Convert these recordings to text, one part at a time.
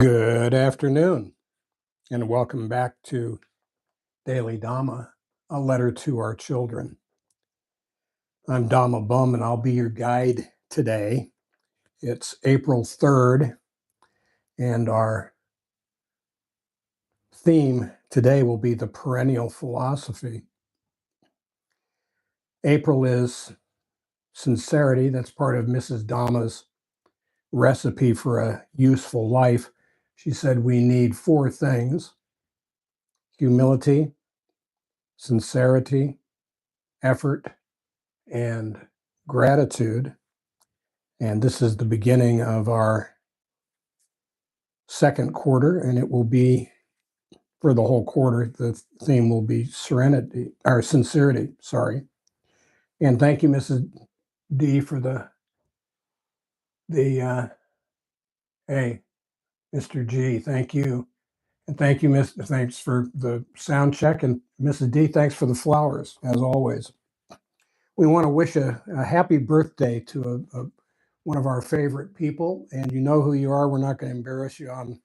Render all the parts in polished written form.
Good afternoon, and welcome back to Daily Dhamma, a letter to our children. I'm Dhamma Bum, and I'll be your guide today. It's April 3rd, and our theme today will be the perennial philosophy. April is sincerity. That's part of Mrs. Dhamma's recipe for a useful life. She said we need four things: humility, sincerity, effort, and gratitude. And this is the beginning of our second quarter, and it will be for the whole quarter. The theme will be serenity, or sincerity, sorry. And thank you, Mrs. D, for hey, Mr. G, thank you. And thank you, thanks for the sound check. And Mrs. D, thanks for the flowers, as always. We want to wish a happy birthday to one of our favorite people, and you know who you are. We're not going to embarrass you on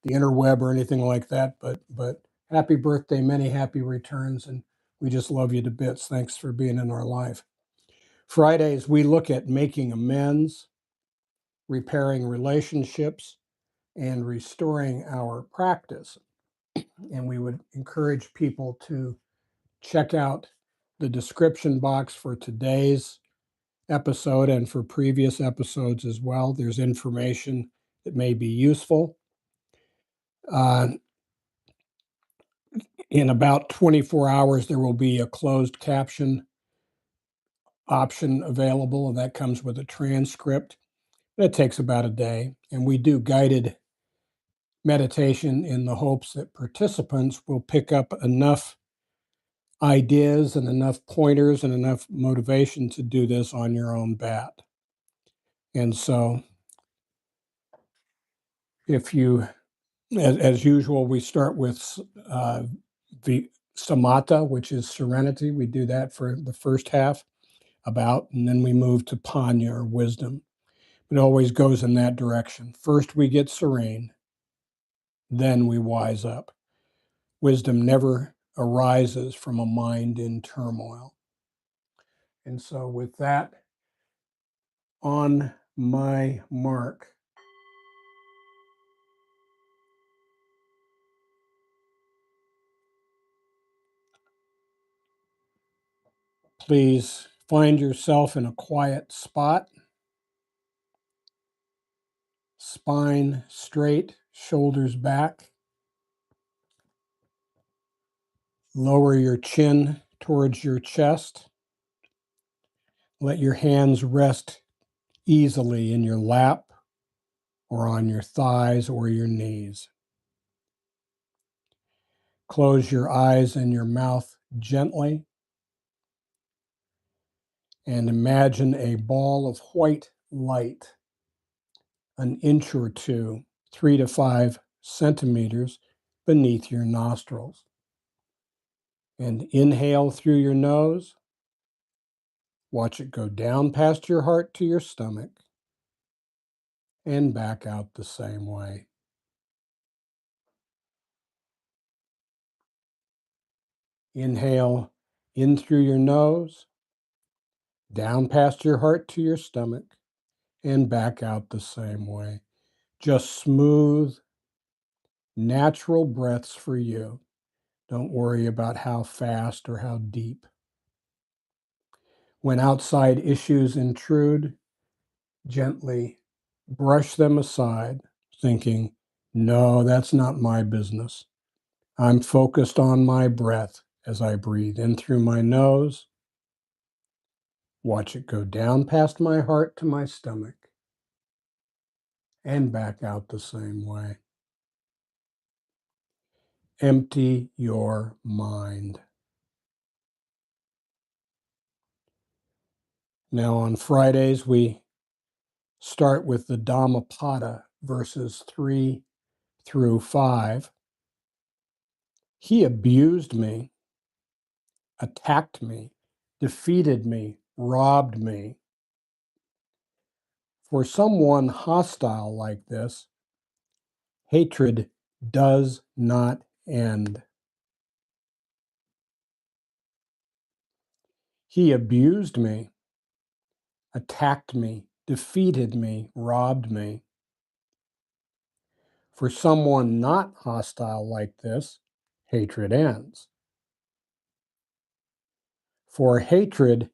the interweb or anything like that, but happy birthday, many happy returns, and we just love you to bits. Thanks for being in our life. Fridays, we look at making amends, repairing relationships, and restoring our practice. And we would encourage people to check out the description box for today's episode and for previous episodes as well. There's information that may be useful. In about 24 hours, there will be a closed caption option available, and that comes with a transcript. It takes about a day, and we do guided meditation in the hopes that participants will pick up enough ideas and enough pointers and enough motivation to do this on your own bat. And so if you, as usual, we start with the samatha, which is serenity. We do that for the first half, and then we move to panya, or wisdom. It always goes in that direction. First we get serene, then we wise up. Wisdom never arises from a mind in turmoil. And so with that, on my mark, please find yourself in a quiet spot, spine straight, shoulders back. Lower your chin towards your chest. Let your hands rest easily in your lap or on your thighs or your knees. Close your eyes and your mouth gently and imagine a ball of white light, an inch or two, 3 to 5 centimeters beneath your nostrils. And inhale through your nose. Watch it go down past your heart to your stomach and back out the same way. Inhale in through your nose, down past your heart to your stomach, and back out the same way. Just smooth, natural breaths for you. Don't worry about how fast or how deep. When outside issues intrude, gently brush them aside, thinking, no, that's not my business. I'm focused on my breath as I breathe in through my nose. Watch it go down past my heart to my stomach and back out the same way. Empty your mind. Now on Fridays, we start with the Dhammapada, verses 3 through 5. He abused me, attacked me, defeated me, robbed me. For someone hostile like this, Hatred does not end. He abused me, attacked me, defeated me, robbed me. For someone not hostile like this, hatred ends. For hatred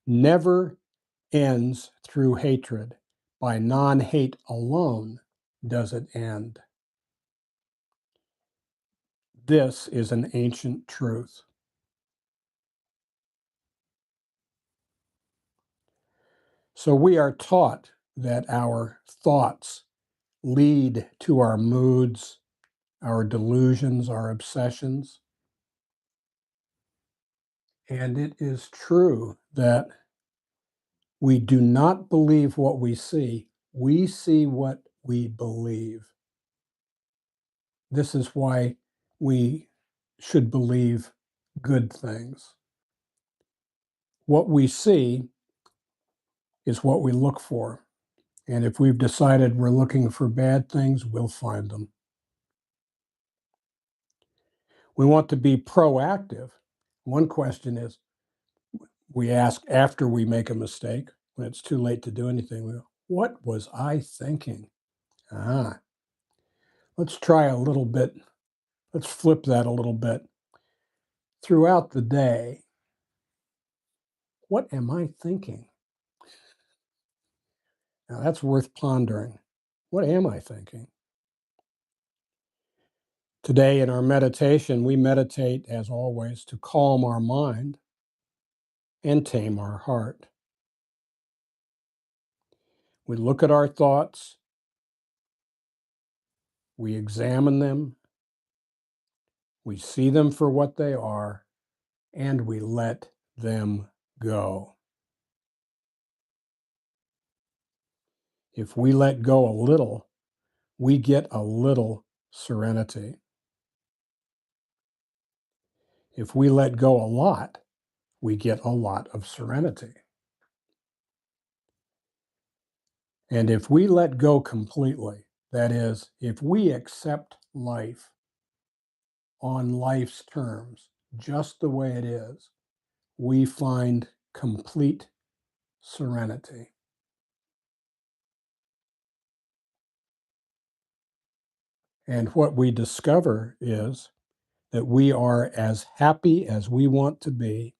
never ends through hatred. By non-hate alone does it end. This is an ancient truth. So we are taught that our thoughts lead to our moods, our delusions, our obsessions. And it is true that we do not believe what we see what we believe. This is why we should believe good things. What we see is what we look for. And if we've decided we're looking for bad things, we'll find them. We want to be proactive. One question is, we ask after we make a mistake, when it's too late to do anything, we go, what was I thinking? Let's try a little bit. Let's flip that a little bit. Throughout the day, what am I thinking? Now that's worth pondering. What am I thinking? Today in our meditation, we meditate, as always, to calm our mind and tame our heart. We look at our thoughts, we examine them, we see them for what they are, and we let them go. If we let go a little, we get a little serenity. If we let go a lot, we get a lot of serenity. And if we let go completely, that is, if we accept life on life's terms, just the way it is, we find complete serenity. And what we discover is that we are as happy as we want to be.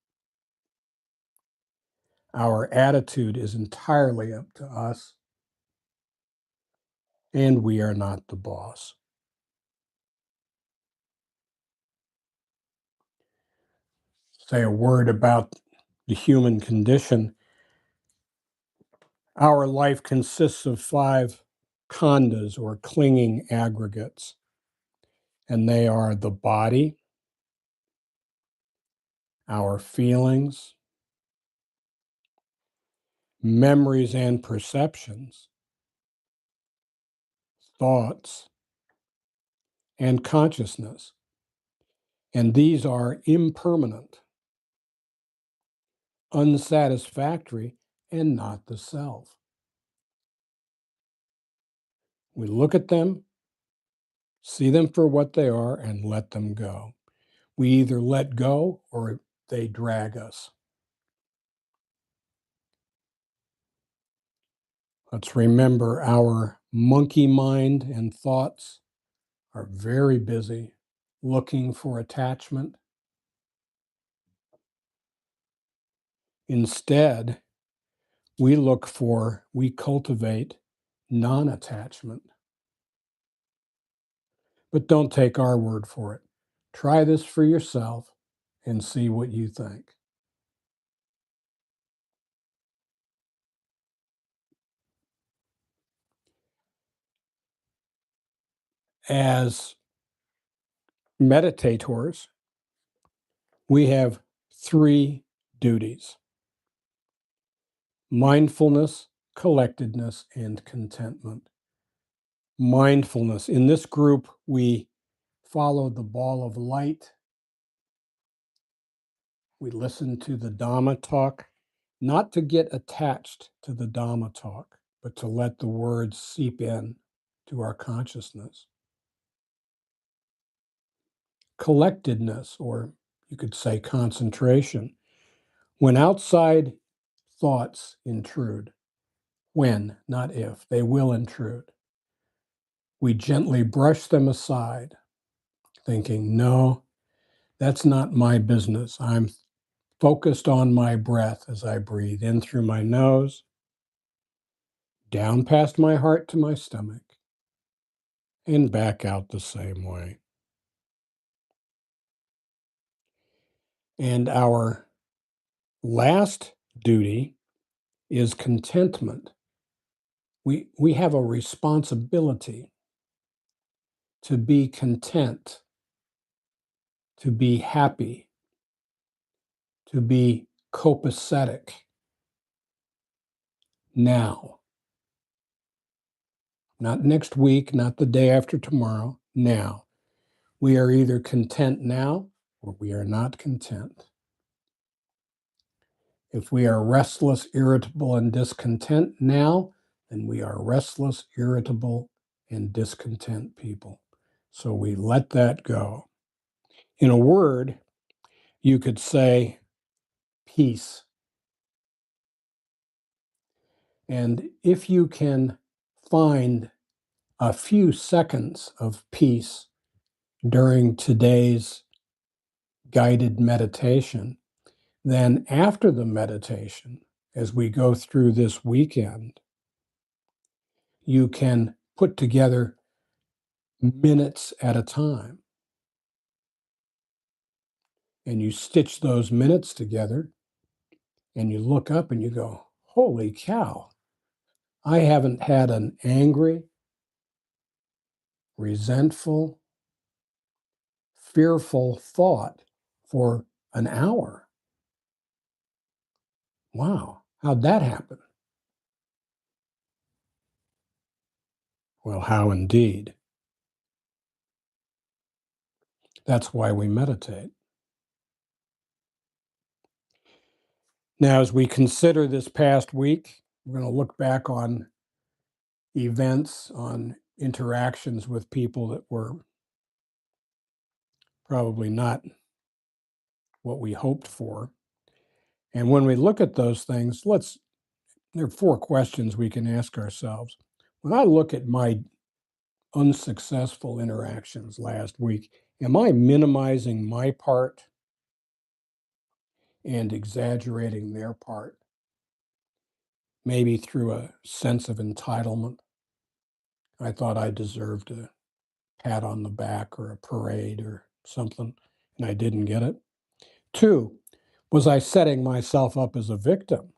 Our attitude is entirely up to us, and we are not the boss. Say a word about the human condition. Our life consists of 5 khandhas or clinging aggregates, and they are the body, our feelings, memories and perceptions, thoughts, and consciousness. And these are impermanent, unsatisfactory, and not the self. We look at them, see them for what they are, and let them go. We either let go or they drag us. Let's remember our monkey mind and thoughts are very busy looking for attachment. Instead, we cultivate non-attachment. But don't take our word for it. Try this for yourself and see what you think. As meditators, we have 3 duties: mindfulness, collectedness, and contentment. Mindfulness. In this group, we follow the ball of light. We listen to the Dhamma talk, not to get attached to the Dhamma talk, but to let the words seep in to our consciousness. collectedness, or you could say concentration. When outside thoughts intrude, when, not if, they will intrude, we gently brush them aside, thinking, no, that's not my business. I'm focused on my breath as I breathe in through my nose, down past my heart to my stomach, and back out the same way. And our last duty is contentment. We have a responsibility to be content, to be happy, to be copacetic now. Not next week, not the day after tomorrow, now. We are either content now or we are not content. If we are restless, irritable, and discontent now, then we are restless, irritable, and discontent people. So we let that go. In a word, you could say peace. And if you can find a few seconds of peace during today's guided meditation, then after the meditation, as we go through this weekend, you can put together minutes at a time. And you stitch those minutes together and you look up and you go, holy cow, I haven't had an angry, resentful, fearful thought for an hour. Wow, how'd that happen? Well, how indeed. That's why we meditate. Now, as we consider this past week, we're going to look back on events, on interactions with people that were probably not what we hoped for. And when we look at those things, there are 4 questions we can ask ourselves. When I look at my unsuccessful interactions last week, am I minimizing my part and exaggerating their part? Maybe through a sense of entitlement. I thought I deserved a pat on the back or a parade or something, and I didn't get it. 2, was I setting myself up as a victim?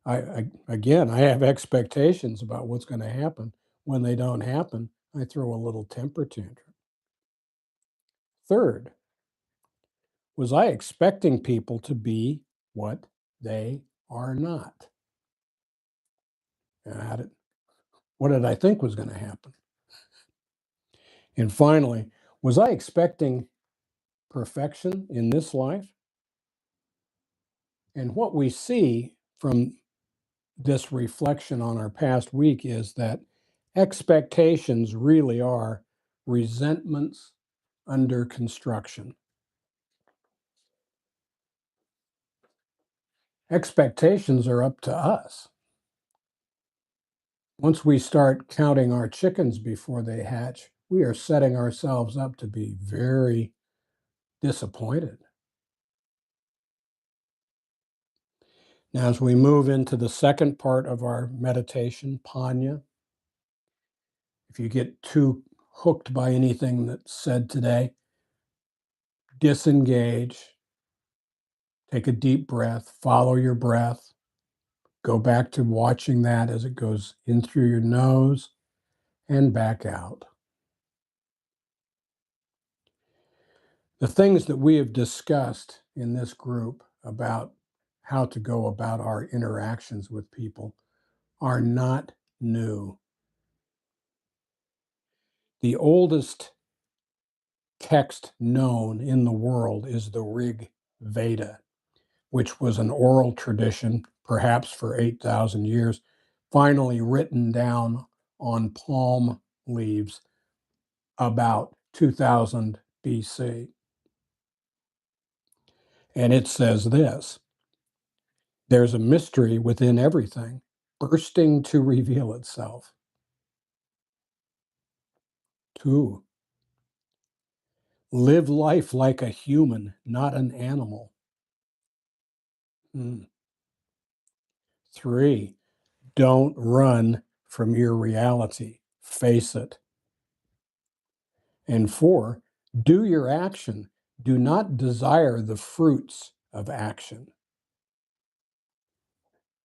Again, I have expectations about what's going to happen. When they don't happen, I throw a little temper tantrum. 3rd, was I expecting people to be what they are not? What did I think was going to happen? And finally, was I expecting perfection in this life? And what we see from this reflection on our past week is that expectations really are resentments under construction. Expectations are up to us. Once we start counting our chickens before they hatch, we are setting ourselves up to be very disappointed. Now, as we move into the second part of our meditation, Panya, if you get too hooked by anything that's said today, disengage, take a deep breath, follow your breath, go back to watching that as it goes in through your nose and back out. The things that we have discussed in this group about how to go about our interactions with people are not new. The oldest text known in the world is the Rig Veda, which was an oral tradition, perhaps for 8,000 years, finally written down on palm leaves about 2000 BC. And it says this: there's a mystery within everything, bursting to reveal itself. 2, live life like a human, not an animal. 3, don't run from your reality, face it. And 4, do your action. Do not desire the fruits of action.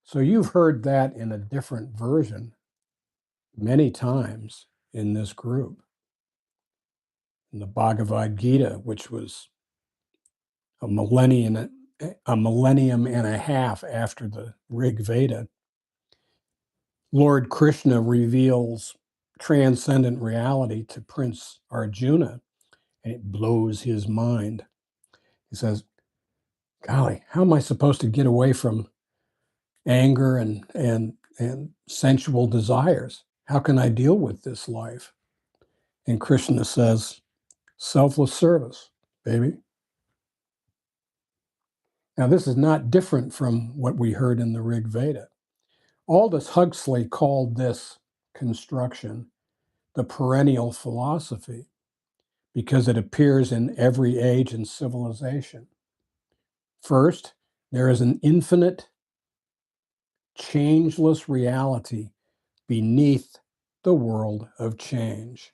So you've heard that in a different version many times in this group. In the Bhagavad Gita, which was a millennium and a half after the Rig Veda, Lord Krishna reveals transcendent reality to Prince Arjuna, and it blows his mind. He says, golly, how am I supposed to get away from anger and sensual desires? How can I deal with this life? And Krishna says, selfless service, baby. Now, this is not different from what we heard in the Rig Veda. Aldous Huxley called this construction the perennial philosophy because it appears in every age and civilization. First, there is an infinite, changeless reality beneath the world of change.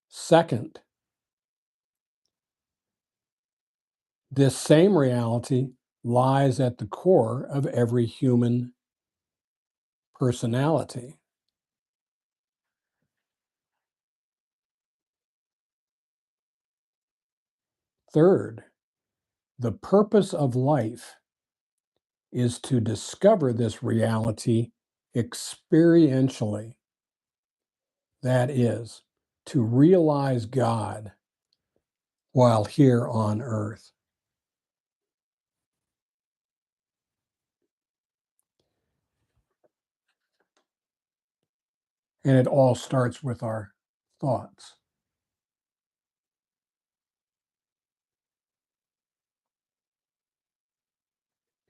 Second, this same reality lies at the core of every human personality. Third, the purpose of life is to discover this reality experientially. That is, to realize God while here on earth. And it all starts with our thoughts.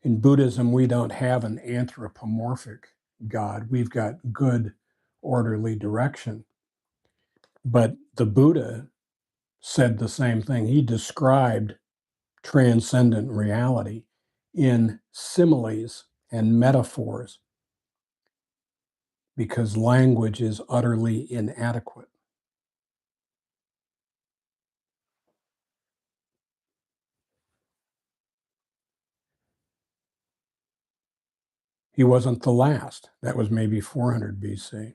In Buddhism, we don't have an anthropomorphic God. We've got good, orderly direction. But the Buddha said the same thing. He described transcendent reality in similes and metaphors because language is utterly inadequate. He wasn't the last. That was maybe 400 BC.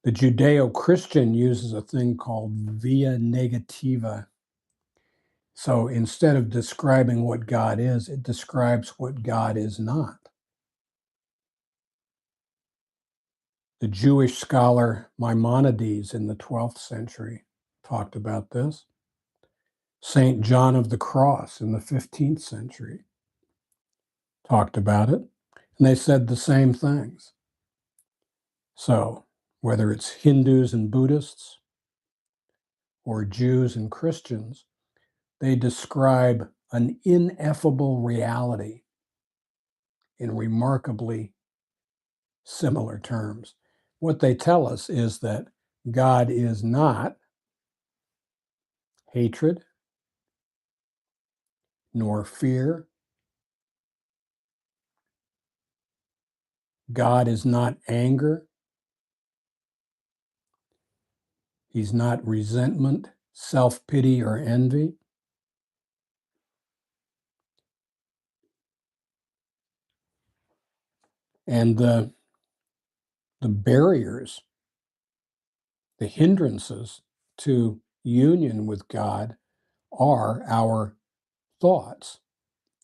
The Judeo-Christian uses a thing called via negativa. So instead of describing what God is, it describes what God is not. The Jewish scholar Maimonides in the 12th century talked about this. St. John of the Cross in the 15th century talked about it, and they said the same things. So whether it's Hindus and Buddhists or Jews and Christians, they describe an ineffable reality in remarkably similar terms. What they tell us is that God is not hatred, nor fear. God is not anger. He's not resentment, self-pity, or envy. And the barriers, the hindrances to union with God are our thoughts,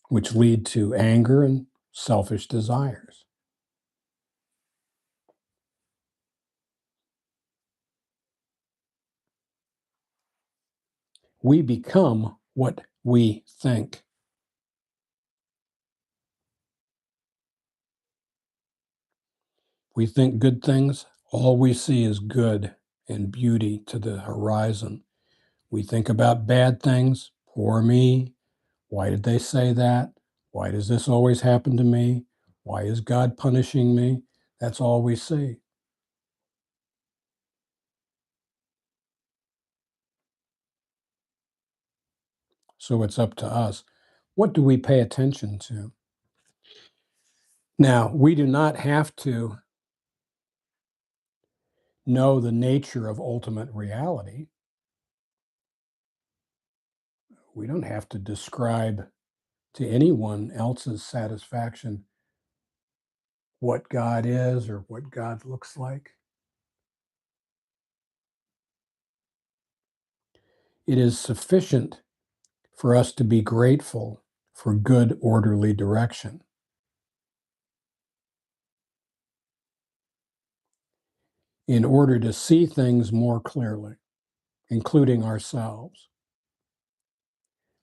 which lead to anger and selfish desires. We become what we think. We think good things, all we see is good and beauty to the horizon. We think about bad things, poor me. Why did they say that? Why does this always happen to me? Why is God punishing me? That's all we see. So it's up to us. What do we pay attention to? Now, we do not have to know the nature of ultimate reality. We don't have to describe to anyone else's satisfaction what God is or what God looks like. It is sufficient for us to be grateful for good, orderly direction. In order to see things more clearly, including ourselves,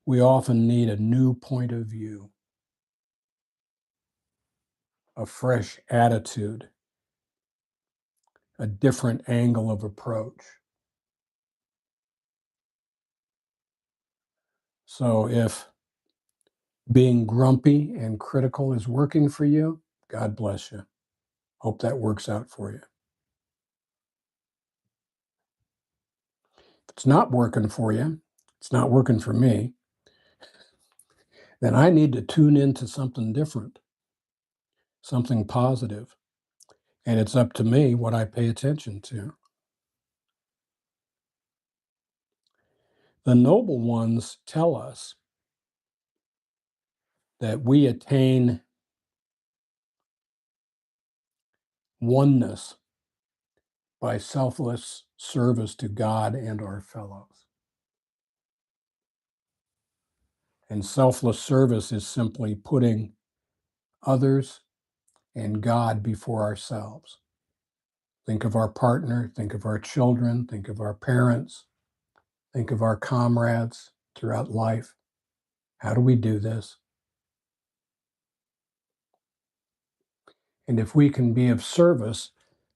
we often need a new point of view, a fresh attitude, a different angle of approach. So if being grumpy and critical is working for you, God bless you. Hope that works out for you. If it's not working for you, it's not working for me, then I need to tune into something different, something positive. And it's up to me what I pay attention to. The noble ones tell us that we attain oneness by selfless service to God and our fellows. And selfless service is simply putting others and God before ourselves. Think of our partner, think of our children, think of our parents, think of our comrades throughout life. How do we do this? And if we can be of service,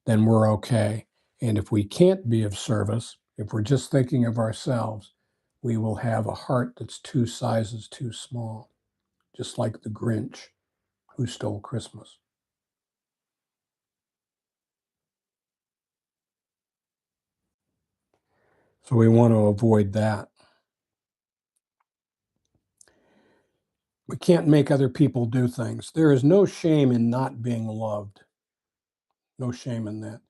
then we're okay. And if we can't be of service, if we're just thinking of ourselves, we will have a heart that's 2 sizes too small, just like the Grinch who stole Christmas. So we want to avoid that. We can't make other people do things. There is no shame in not being loved. No shame in that.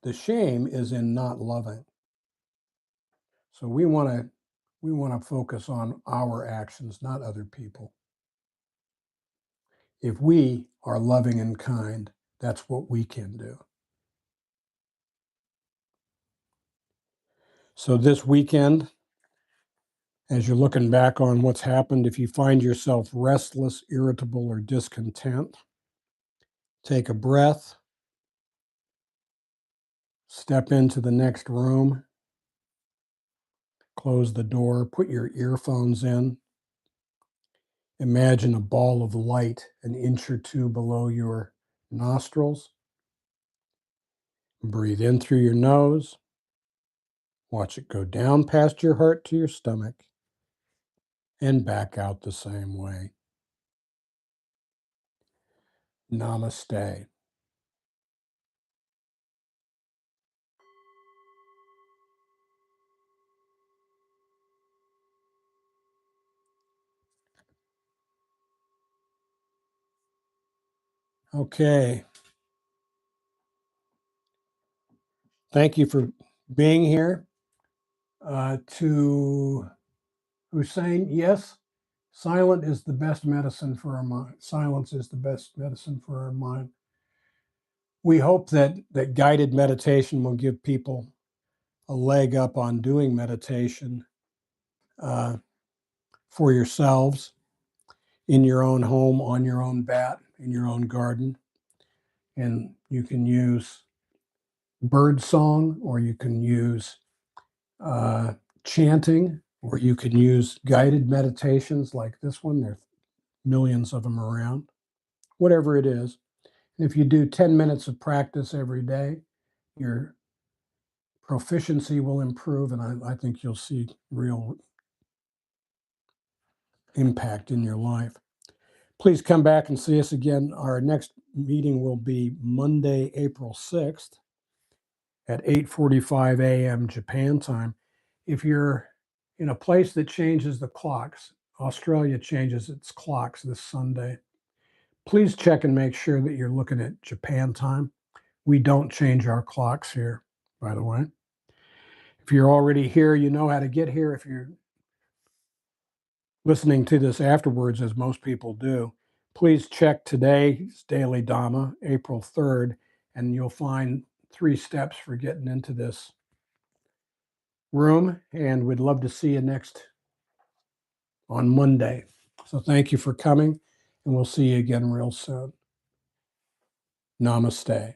The shame is in not loving. So we want to focus on our actions, not other people. If we are loving and kind, that's what we can do. So this weekend, as you're looking back on what's happened, if you find yourself restless, irritable, or discontent, take a breath, step into the next room, close the door, put your earphones in. Imagine a ball of light an inch or two below your nostrils. Breathe in through your nose. Watch it go down past your heart to your stomach and back out the same way. Namaste. Okay. Thank you for being here. To Hussein, yes, silence is the best medicine for our mind. Silence is the best medicine for our mind. We hope that guided meditation will give people a leg up on doing meditation for yourselves in your own home, on your own bat, in your own garden. And you can use bird song, or you can use chanting, or you can use guided meditations like this one. There's millions of them around. Whatever it is, And if you do 10 minutes of practice every day, your proficiency will improve, and I think you'll see real impact in your life. Please come back and see us again. Our next meeting will be Monday, April 6th at 8:45 a.m. Japan time. If you're in a place that changes the clocks, Australia changes its clocks this Sunday. Please check and make sure that you're looking at Japan time. We don't change our clocks here, by the way. If you're already here, you know how to get here. If you're listening to this afterwards, as most people do, please check today's Daily Dhamma, April 3rd, and you'll find 3 steps for getting into this room. And we'd love to see you next on Monday. So thank you for coming, and we'll see you again real soon. Namaste.